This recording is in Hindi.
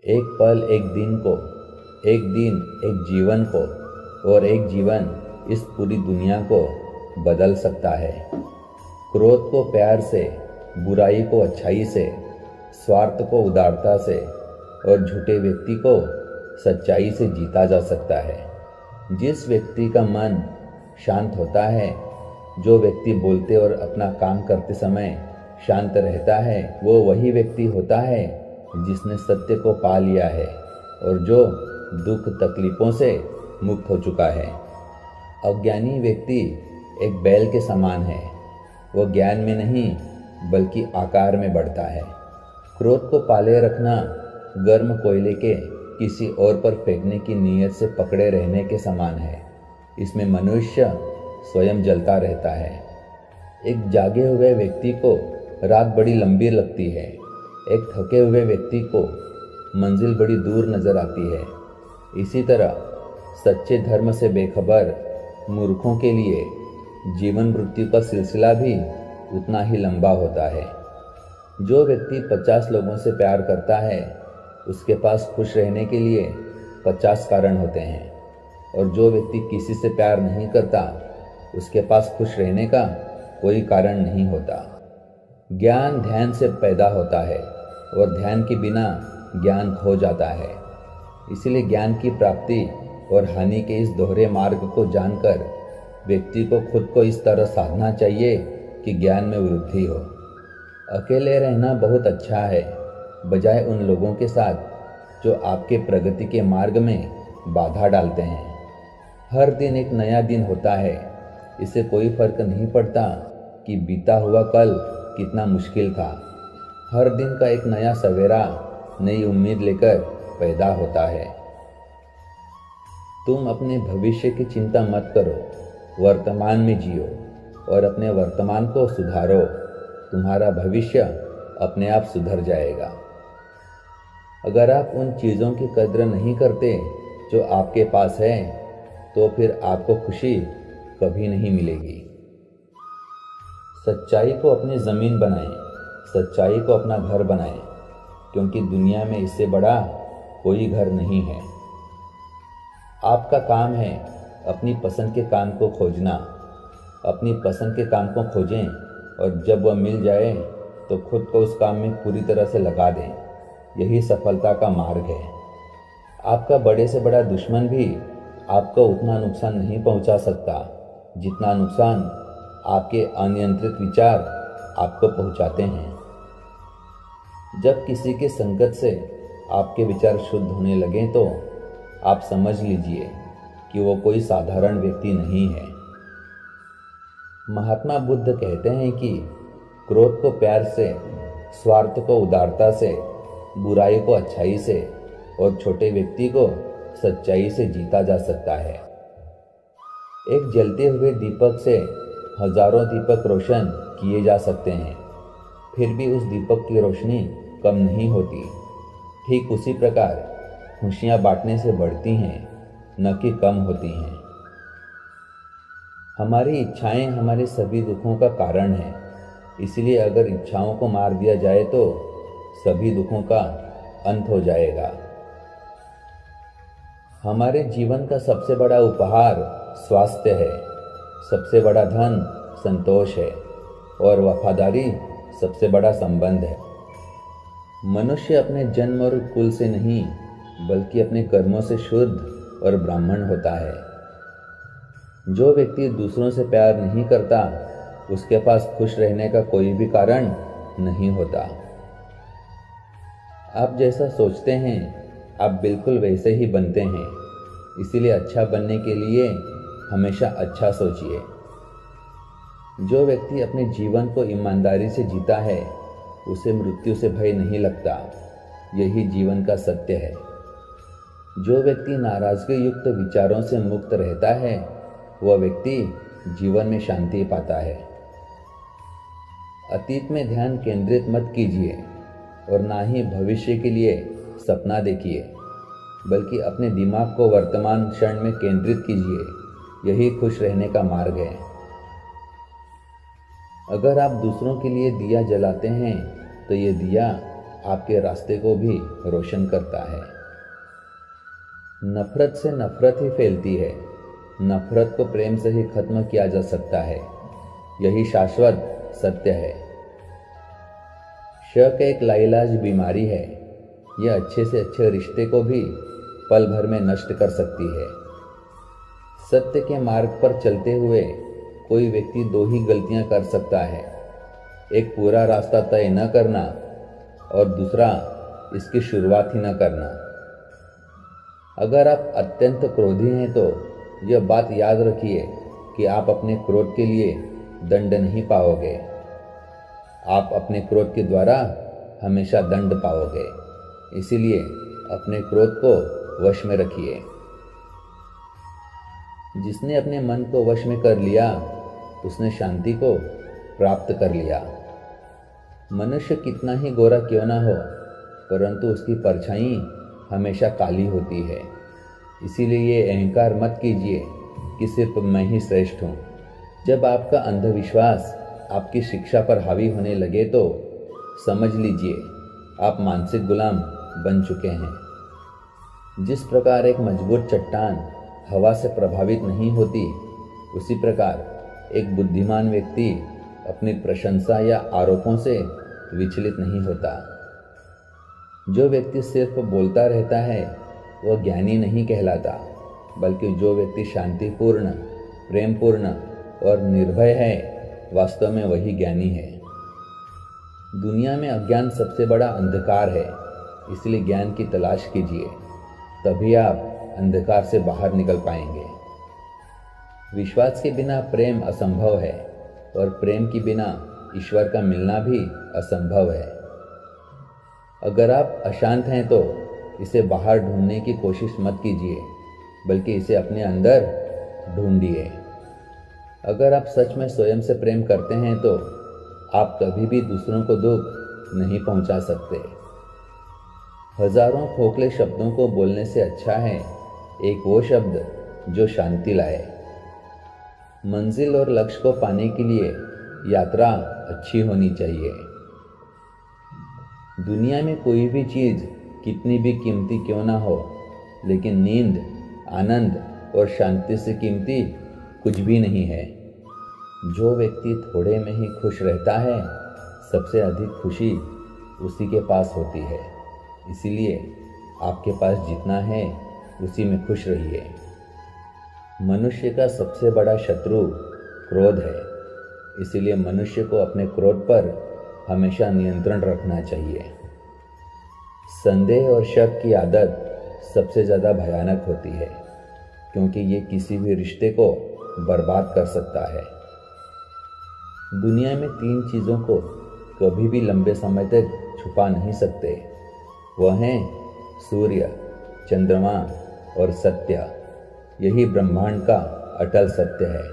एक पल एक दिन को, एक दिन एक जीवन को, और एक जीवन इस पूरी दुनिया को बदल सकता है। क्रोध को प्यार से, बुराई को अच्छाई से, स्वार्थ को उदारता से और झूठे व्यक्ति को सच्चाई से जीता जा सकता है। जिस व्यक्ति का मन शांत होता है, जो व्यक्ति बोलते और अपना काम करते समय शांत रहता है, वो वही व्यक्ति होता है जिसने सत्य को पा लिया है और जो दुख तकलीफों से मुक्त हो चुका है। अज्ञानी व्यक्ति एक बैल के समान है। वह ज्ञान में नहीं बल्कि आकार में बढ़ता है। क्रोध को पाले रखना गर्म कोयले के किसी और पर फेंकने की नीयत से पकड़े रहने के समान है। इसमें मनुष्य स्वयं जलता रहता है। एक जागे हुए व्यक्ति को रात बड़ी लंबी लगती है। एक थके हुए व्यक्ति को मंजिल बड़ी दूर नजर आती है। इसी तरह सच्चे धर्म से बेखबर मूर्खों के लिए जीवन मृत्यु का सिलसिला भी उतना ही लंबा होता है। जो व्यक्ति 50 लोगों से प्यार करता है, उसके पास खुश रहने के लिए 50 कारण होते हैं, और जो व्यक्ति किसी से प्यार नहीं करता, उसके पास खुश रहने का कोई कारण नहीं होता। ज्ञान ध्यान से पैदा होता है और ध्यान के बिना ज्ञान खो जाता है। इसलिए ज्ञान की प्राप्ति और हानि के इस दोहरे मार्ग को जानकर व्यक्ति को खुद को इस तरह साधना चाहिए कि ज्ञान में वृद्धि हो। अकेले रहना बहुत अच्छा है, बजाय उन लोगों के साथ जो आपके प्रगति के मार्ग में बाधा डालते हैं। हर दिन एक नया दिन होता है। इससे कोई फर्क नहीं पड़ता कि बीता हुआ कल कितना मुश्किल था। हर दिन का एक नया सवेरा नई उम्मीद लेकर पैदा होता है। तुम अपने भविष्य की चिंता मत करो, वर्तमान में जियो और अपने वर्तमान को सुधारो। तुम्हारा भविष्य अपने आप सुधर जाएगा। अगर आप उन चीज़ों की कद्र नहीं करते जो आपके पास है, तो फिर आपको खुशी कभी नहीं मिलेगी। सच्चाई को अपनी ज़मीन बनाएं, सच्चाई को अपना घर बनाएं, क्योंकि दुनिया में इससे बड़ा कोई घर नहीं है। आपका काम है अपनी पसंद के काम को खोजना। अपनी पसंद के काम को खोजें और जब वह मिल जाए तो खुद को उस काम में पूरी तरह से लगा दें। यही सफलता का मार्ग है। आपका बड़े से बड़ा दुश्मन भी आपको उतना नुकसान नहीं पहुंचा सकता जितना नुकसान आपके अनियंत्रित विचार आपको पहुंचाते हैं। जब किसी के संगत से आपके विचार शुद्ध होने लगें तो आप समझ लीजिए कि वो कोई साधारण व्यक्ति नहीं है। महात्मा बुद्ध कहते हैं कि क्रोध को प्यार से, स्वार्थ को उदारता से, बुराई को अच्छाई से और छोटे व्यक्ति को सच्चाई से जीता जा सकता है। एक जलते हुए दीपक से हजारों दीपक रोशन किए जा सकते हैं, फिर भी उस दीपक की रोशनी कम नहीं होती। ठीक उसी प्रकार खुशियाँ बांटने से बढ़ती हैं, न कि कम होती हैं। हमारी इच्छाएं हमारे सभी दुखों का कारण हैं। इसलिए अगर इच्छाओं को मार दिया जाए तो सभी दुखों का अंत हो जाएगा। हमारे जीवन का सबसे बड़ा उपहार स्वास्थ्य है, सबसे बड़ा धन संतोष है और वफादारी सबसे बड़ा संबंध है। मनुष्य अपने जन्म और कुल से नहीं बल्कि अपने कर्मों से शुद्ध और ब्राह्मण होता है। जो व्यक्ति दूसरों से प्यार नहीं करता, उसके पास खुश रहने का कोई भी कारण नहीं होता। आप जैसा सोचते हैं, आप बिल्कुल वैसे ही बनते हैं। इसीलिए अच्छा बनने के लिए हमेशा अच्छा सोचिए। जो व्यक्ति अपने जीवन को ईमानदारी से जीता है, उसे मृत्यु से भय नहीं लगता। यही जीवन का सत्य है। जो व्यक्ति नाराजगी युक्त विचारों से मुक्त रहता है, वह व्यक्ति जीवन में शांति पाता है। अतीत में ध्यान केंद्रित मत कीजिए और ना ही भविष्य के लिए सपना देखिए, बल्कि अपने दिमाग को वर्तमान क्षण में केंद्रित कीजिए। यही खुश रहने का मार्ग है। अगर आप दूसरों के लिए दिया जलाते हैं तो ये दिया आपके रास्ते को भी रोशन करता है। नफरत से नफरत ही फैलती है, नफरत को प्रेम से ही खत्म किया जा सकता है, यही शाश्वत सत्य है। शक एक लाइलाज बीमारी है, यह अच्छे से अच्छे रिश्ते को भी पल भर में नष्ट कर सकती है। सत्य के मार्ग पर चलते हुए कोई व्यक्ति दो ही गलतियां कर सकता है, एक पूरा रास्ता तय न करना और दूसरा इसकी शुरुआत ही न करना। अगर आप अत्यंत क्रोधी हैं तो यह बात याद रखिए कि आप अपने क्रोध के लिए दंड नहीं पाओगे, आप अपने क्रोध के द्वारा हमेशा दंड पाओगे। इसीलिए अपने क्रोध को वश में रखिए। जिसने अपने मन को वश में कर लिया उसने शांति को प्राप्त कर लिया। मनुष्य कितना ही गोरा क्यों ना हो, परंतु उसकी परछाई हमेशा काली होती है। इसीलिए ये अहंकार मत कीजिए कि सिर्फ मैं ही श्रेष्ठ हूँ। जब आपका अंधविश्वास आपकी शिक्षा पर हावी होने लगे तो समझ लीजिए आप मानसिक गुलाम बन चुके हैं। जिस प्रकार एक मजबूत चट्टान हवा से प्रभावित नहीं होती, उसी प्रकार एक बुद्धिमान व्यक्ति अपनी प्रशंसा या आरोपों से विचलित नहीं होता। जो व्यक्ति सिर्फ बोलता रहता है वह ज्ञानी नहीं कहलाता, बल्कि जो व्यक्ति शांतिपूर्ण, प्रेमपूर्ण और निर्भय है, वास्तव में वही ज्ञानी है। दुनिया में अज्ञान सबसे बड़ा अंधकार है, इसलिए ज्ञान की तलाश कीजिए, तभी आप अंधकार से बाहर निकल पाएंगे। विश्वास के बिना प्रेम असंभव है और प्रेम के बिना ईश्वर का मिलना भी असंभव है। अगर आप अशांत हैं तो इसे बाहर ढूंढने की कोशिश मत कीजिए, बल्कि इसे अपने अंदर ढूंढिए। अगर आप सच में स्वयं से प्रेम करते हैं तो आप कभी भी दूसरों को दुख नहीं पहुंचा सकते। हजारों खोखले शब्दों को बोलने से अच्छा है एक वो शब्द जो शांति लाए। मंजिल और लक्ष्य को पाने के लिए यात्रा अच्छी होनी चाहिए। दुनिया में कोई भी चीज़ कितनी भी कीमती क्यों ना हो, लेकिन नींद, आनंद और शांति से कीमती कुछ भी नहीं है। जो व्यक्ति थोड़े में ही खुश रहता है, सबसे अधिक खुशी उसी के पास होती है। इसीलिए आपके पास जितना है उसी में खुश रहिए। मनुष्य का सबसे बड़ा शत्रु क्रोध है, इसीलिए मनुष्य को अपने क्रोध पर हमेशा नियंत्रण रखना चाहिए। संदेह और शक की आदत सबसे ज़्यादा भयानक होती है, क्योंकि ये किसी भी रिश्ते को बर्बाद कर सकता है। दुनिया में 3 चीज़ों को कभी भी लंबे समय तक छुपा नहीं सकते, वह हैं सूर्य, चंद्रमा और सत्य। यही ब्रह्मांड का अटल सत्य है।